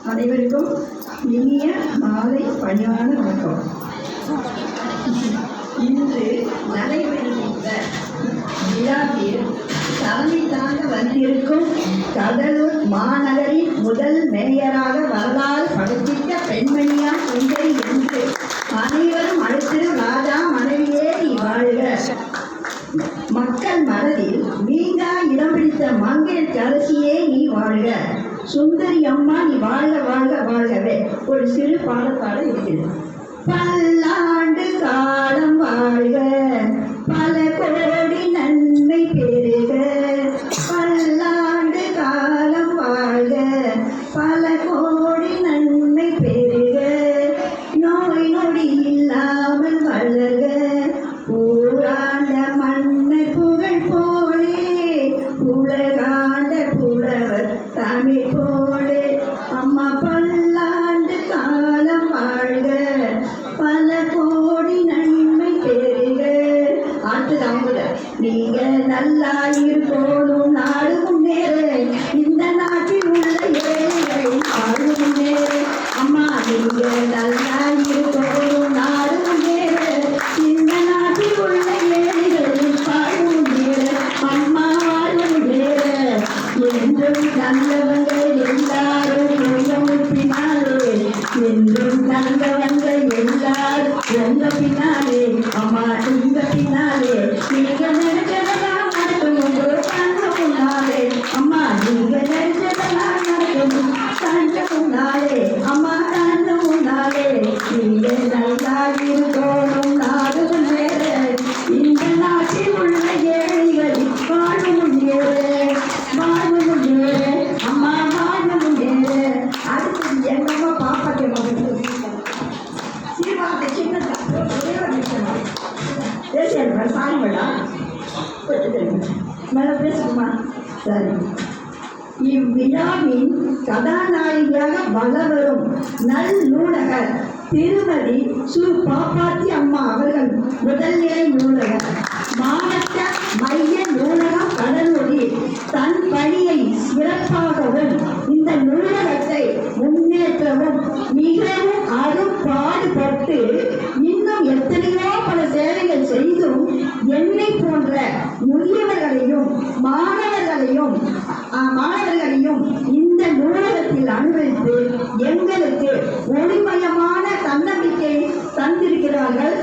அனைவருக்கும் இனிய மாலை பணிவான வணக்கம். இன்று நடைபெறுகின்ற விழாவில் தலைமை தாங்க வந்திருக்கும் கடலூர் மாநகரின் முதல் மேயராக வரலாறு படைத்திட்ட பெண்மணியா சுந்தரி என்று அனைவரும் அடுத்து ராஜா மனைவியே நீ வாழ்க. மக்கள் மனதில் நீங்கா இடம் பிடித்த மங்கையர் அரசியே நீ வாழ்க. சுந்தரி அம்மா நீ வாழ்க வாழ்க வாழ்கவே. ஒரு சிறு பாடப்பாட இருக்கிறது. பல்லாண்டு காலம் வாழ்க, பல கோடி நன்மை பெறுக. பல்லாண்டு காலம் வாழ்க, பல கோடி நன்மை பெறுக. நோய் நொடி இல்லாமல் வளர்க, ஊராண்ட மன்ன புகழ் போலே, உலகாண்ட புலவர் தமிழ் போலே. அம்மா பல்லாண்டு காலம் வாழ்க, பல கோடி நன்மை பெறுக. அடுத்தது அவங்க நீங்க நல்லா இருக்கணும், நாடு முன்னேற, இந்த நாட்டில் உள்ள ஏழைகள் நாடு முன்னேற. அம்மா நீங்க நல்லா இருக்கணும், நாடு முன்னேற, இந்த நாட்டில் உள்ள ஏழைகள் பாடு முன்னேற. அம்மா வாழ்வு முன்னேற. என்றும் நல்லவங்க எல்லாரும் உங்க பின்னாலே, என்றும் நல்லவங்க எல்லாரும் உங்க பின்னாலே. அம்மா உங்க பின்னாலே நீங்க நினைச்சதெல்லாம் நடக்கும் உங்க கண்ண முன்னாலே. அம்மா நீங்க நினைச்சதெல்லாம் நடக்கும் கண்ண முன்னாலே. அம்மா கண்ண முன்னாலே. நீங்க நல்லா இருக்கணும், நாடு முன்னேற, இந்த நாட்டில் உள்ள ஏழைகள் வாழ்வு முன்னேற, வாழ்வு முன்னேற. அம்மா வாழ்வு முன்னேற. அடுத்து எங்க அம்மா பாப்பாக்கு மகன் சீர்வார்த்தை சின்னதா ஒரே ஒரு நிமிஷம் பேசுறேன். சாரி மேடம் மேல பேசுமா? சரி. இவ்விழாவின் கதாநாயகியாக வளவரும் நூலகர் திருமதி சு பாப்பாத்தி அம்மா அவர்கள் முதல்நிலை நூலகர், மாவட்ட மைய நூலகம் கடலூரில் தன் பணியை சிறப்பாகவும் இந்த நூலகத்தை முன்னேற்றவும் மிகவும் அரும்பாடுபட்டு இன்னும் எத்தனையோ பல சேவைகள் செய்தும் என்னை போன்ற முதியவர்களையும் மாணவர்களையும் இந்த நூலகத்தில் அனுபவித்து எங்களுக்கு ஒளிமயமான தன்னம்பிக்கை தந்திருக்கிறார்கள்.